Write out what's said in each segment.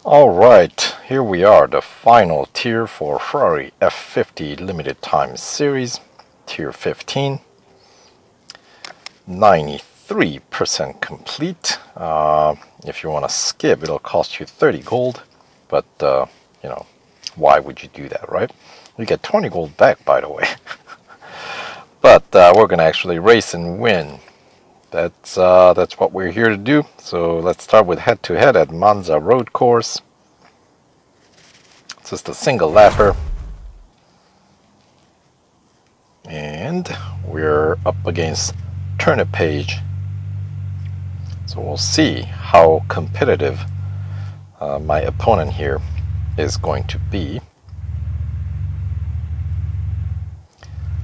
Alright, here we are, the final tier for Ferrari F50 Limited Time Series, Tier 15. 93% complete. If you want to skip, it'll cost you 30 gold, but you know, why would you do that, right? You get 20 gold back, by the way. But we're gonna actually race and win. That's what we're here to do. So let's start with head-to-head at Monza road course. It's just a single lapper. And we're up against Turnip Page. So we'll see how competitive my opponent here is going to be.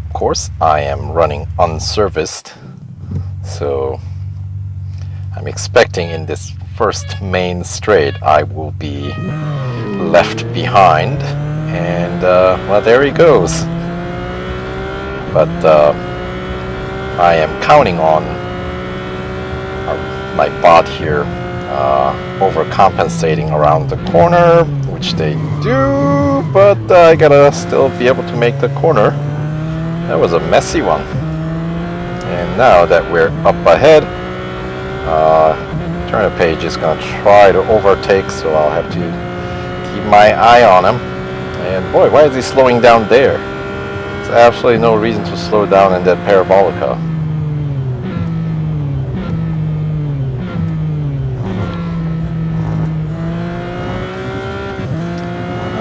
Of course, I am running unserviced. So I'm expecting in this first main straight I will be left behind, and well, there he goes. But I am counting on my bot here overcompensating around the corner, which they do, but I gotta still be able to make the corner. That was a messy one. And now that we're up ahead, Turnip Page is going to try to overtake, so I'll have to keep my eye on him. And boy, why is he slowing down there? There's absolutely no reason to slow down in that parabolica.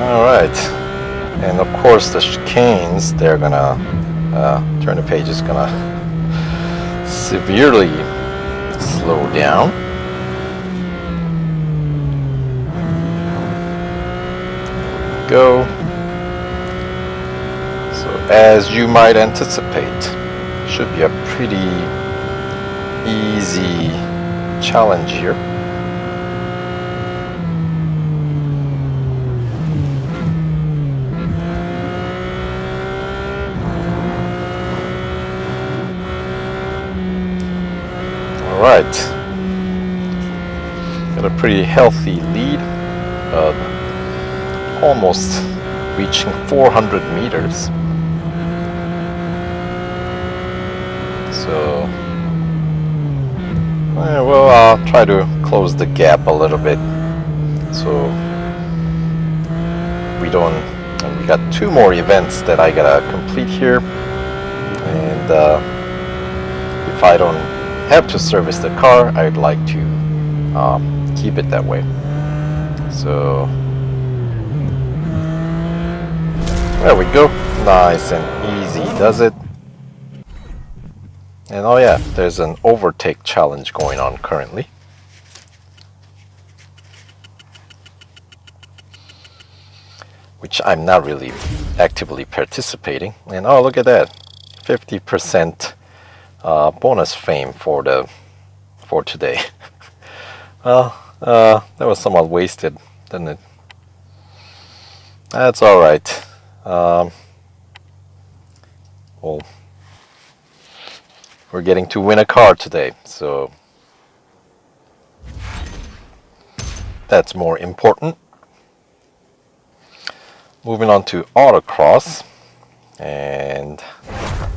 Alright, and of course the chicanes, they're gonna, Turnip Page is gonna severely slow down. Go. So as you might anticipate, should be a pretty easy challenge here. Alright, got a pretty healthy lead of almost reaching 400 meters. So, well, I'll try to close the gap a little bit. So, we got two more events that I gotta complete here. And if I don't have to service the car, I'd like to keep it that way. So there we go, nice and easy does it. And oh yeah, there's an overtake challenge going on currently. Which I'm not really actively participating. And oh, look at that, 50% bonus fame for today. Well, that was somewhat wasted, didn't it? That's all right. Well, we're getting to win a car today, so that's more important. Moving on to Autocross, and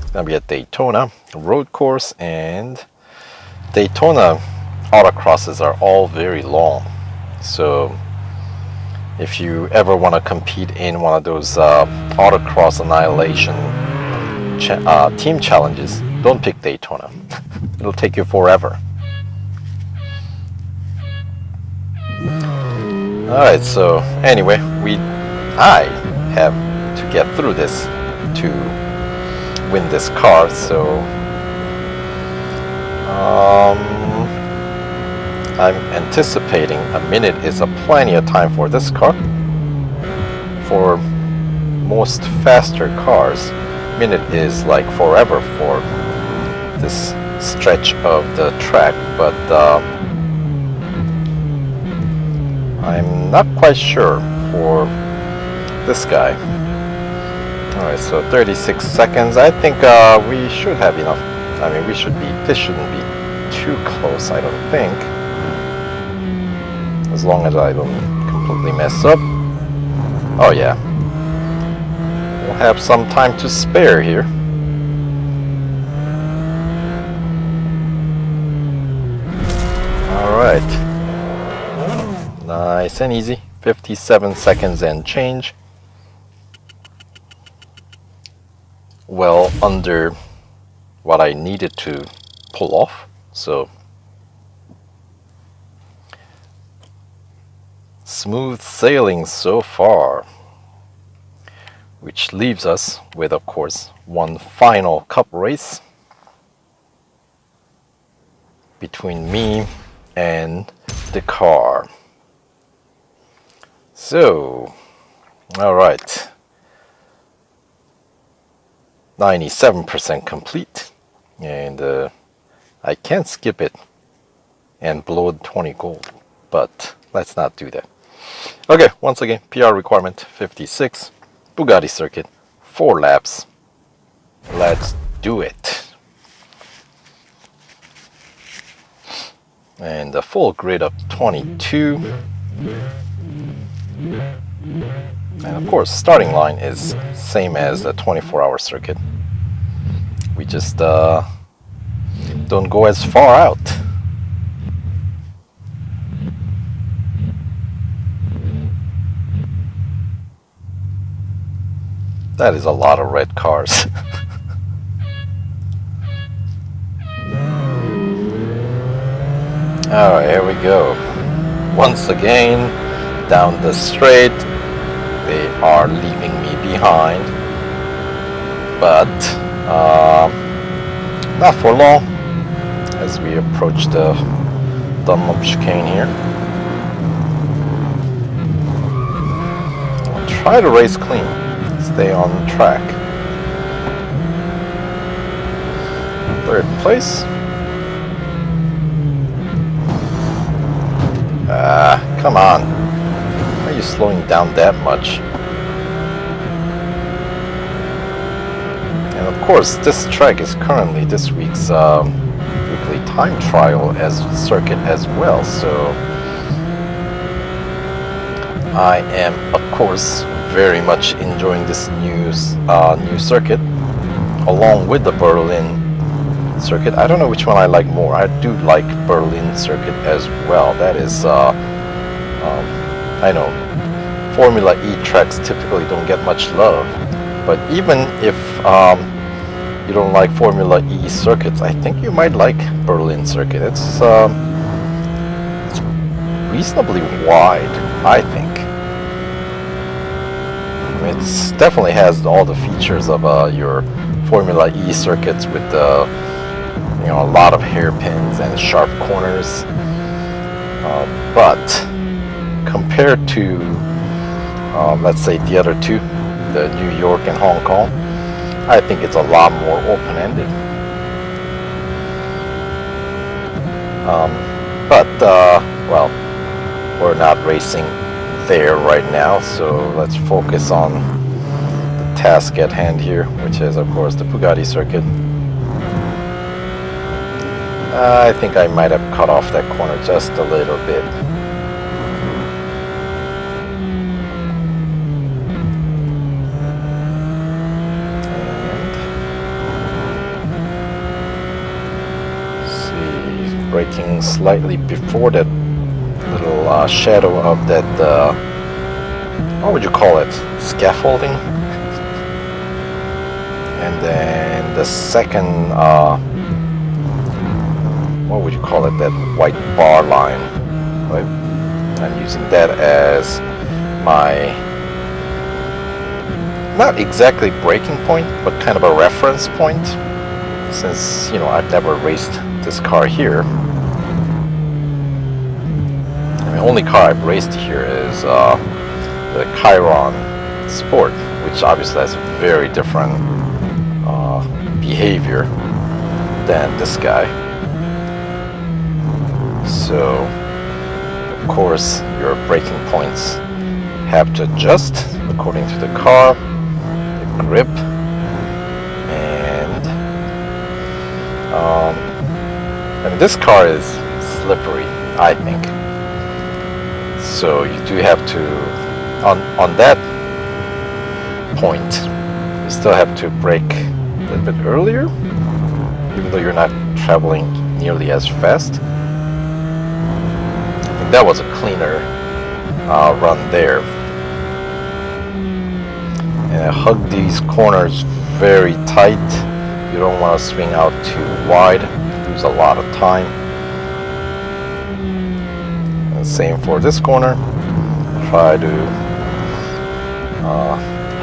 it's gonna be at Daytona road course, and Daytona autocrosses are all very long. So if you ever want to compete in one of those autocross annihilation team challenges, don't pick Daytona. It'll take you forever. Alright, so anyway, I have to get through this to win this car, so I'm anticipating a minute is a plenty of time for this car. For most faster cars, minute is like forever for this stretch of the track, but I'm not quite sure for this guy. Alright, so 36 seconds. I think we should have enough. I mean, this shouldn't be too close, I don't think. As long as I don't completely mess up. Oh yeah. We'll have some time to spare here. Alright. Nice and easy. 57 seconds and change. Well under what I needed to pull off. So smooth sailing so far, which leaves us with, of course, one final cup race between me and the car. So, all right, 97% complete, and I can't skip it and blow 20 gold, but let's not do that. Okay, once again, PR requirement 56, Bugatti Circuit, 4 laps. Let's do it. And a full grid of 22. And of course, starting line is same as the 24-hour circuit. We just don't go as far out. That is a lot of red cars. Alright, here we go. Once again, down the straight. They are leaving me behind. But not for long as we approach the Dunlop chicane here. I'll try to race clean. Stay on track. Third place. Come on. Why are you slowing down that much? And of course, this track is currently this week's weekly time trial as circuit as well. So I am, of course, very much enjoying this new circuit, along with the Berlin circuit. I don't know which one I like more. I do like Berlin circuit as well. That is, I know Formula E tracks typically don't get much love, but even if you don't like Formula E circuits, I think you might like Berlin circuit. It's reasonably wide, I think. It definitely has all the features of your Formula E circuits with a lot of hairpins and sharp corners. But compared to, let's say, the other two, the New York and Hong Kong, I think it's a lot more open-ended. Well, we're not racing there right now, so let's focus on the task at hand here, which is, of course, the Bugatti circuit. I think I might have cut off that corner just a little bit. And see, braking slightly before that little shadow of that, what would you call it? Scaffolding? And then the second, what would you call it? That white bar line. Right? I'm using that as my, not exactly breaking point, but kind of a reference point, since, I've never raced this car here. The only car I've raced here is the Chiron Sport, which obviously has very different behavior than this guy. So, of course, your braking points have to adjust according to the car, the grip, and this car is slippery, I think. So you do have to, on that point, you still have to brake a little bit earlier, even though you're not traveling nearly as fast. I think that was a cleaner run there. And I hug these corners very tight. You don't want to swing out too wide, lose a lot of time. And same for this corner. Try to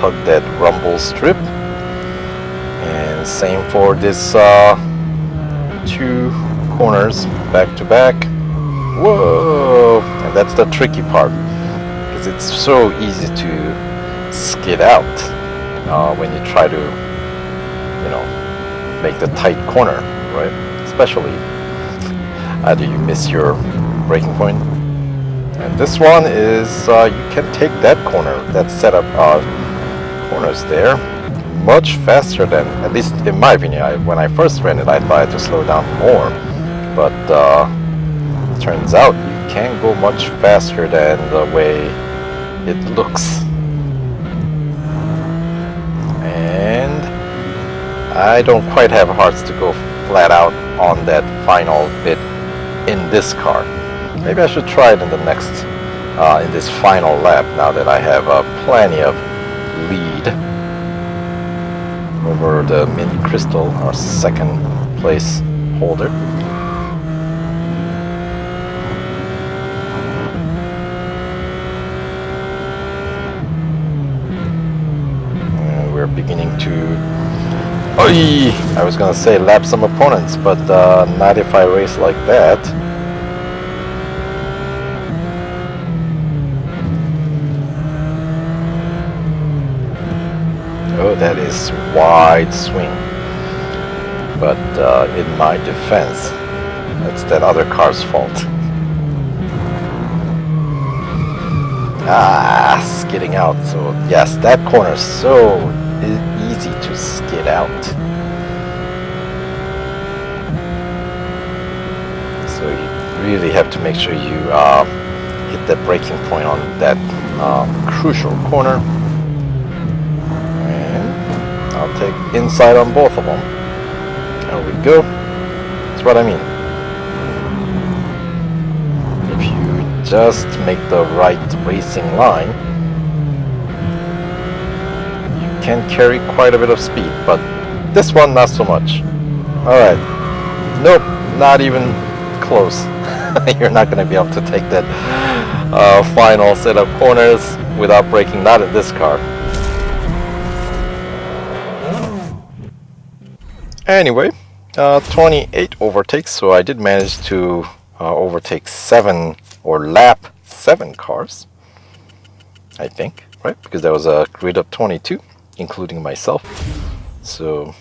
hug that rumble strip. And same for this two corners back to back. Whoa! And that's the tricky part, because it's so easy to skid out when you try to, make the tight corner, right? Especially either you miss your braking point. And this one is you can take that corner, that setup corners there, much faster than, at least in my opinion. When I first ran it, I thought I had to slow down more, but turns out you can go much faster than the way it looks. And I don't quite have hearts to go flat out on that final bit in this car. Maybe I should try it in the next, in this final lap, now that I have plenty of lead over the Mini Crystal, our second place holder. And we're beginning to, I was gonna say lap some opponents, but not if I race like that. Oh, that is wide swing. But in my defense, that's that other car's fault. Skidding out. So yes, that corner is so easy to skid out. So you really have to make sure you hit that braking point on that crucial corner. I'll take inside on both of them. There we go. That's what I mean. If you just make the right racing line, you can carry quite a bit of speed, but this one not so much. Alright. Nope, not even close. You're not going to be able to take that final set of corners without braking, not in this car. Anyway, 28 overtakes, so I did manage to overtake 7 or lap 7 cars, I think, right? Because that was a grid of 22, including myself. So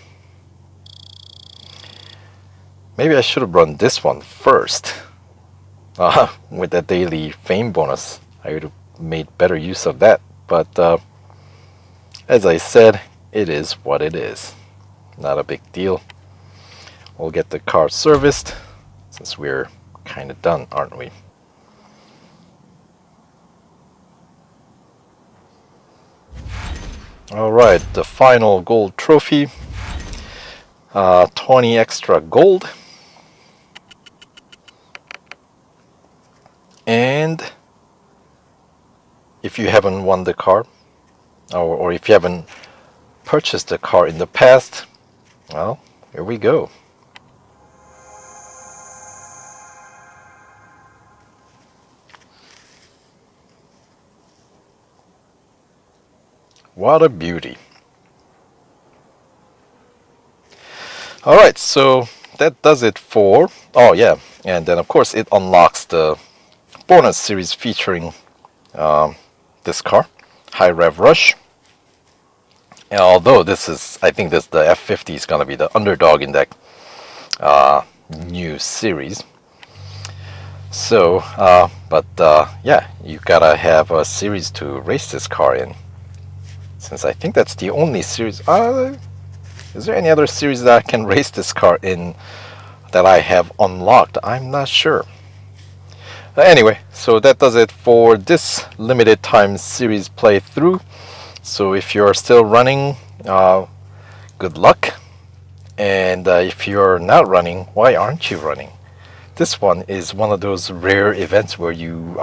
maybe I should have run this one first. With that daily fame bonus, I would have made better use of that. But as I said, it is what it is. Not a big deal. We'll get the car serviced since we're kind of done, aren't we? Alright, the final gold trophy. 20 extra gold. And if you haven't won the car, or if you haven't purchased the car in the past, well, here we go. What a beauty. Alright, so that does it for, oh yeah, and then of course it unlocks the bonus series featuring this car, High-Rev Rush. And although this is, I think the F50 is going to be the underdog in that new series. So, yeah, you gotta have a series to race this car in. Since I think that's the only series. Is there any other series that I can race this car in that I have unlocked? I'm not sure. Anyway, so that does it for this limited time series playthrough. So if you're still running, good luck. And if you're not running, why aren't you running? This one is one of those rare events where you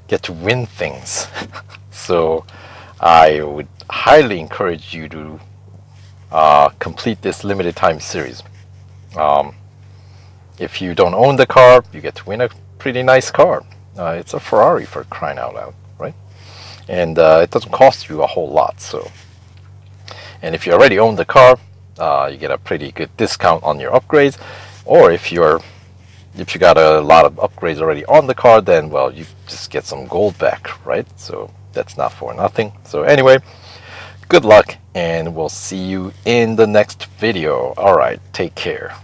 get to win things. So I would highly encourage you to complete this limited time series. If you don't own the car, you get to win a pretty nice car. It's a Ferrari, for crying out loud, right? And it doesn't cost you a whole lot. So, and if you already own the car, you get a pretty good discount on your upgrades. Or if you got a lot of upgrades already on the car, then well, you just get some gold back, right? So that's not for nothing. So anyway, good luck, and we'll see you in the next video. All right, take care.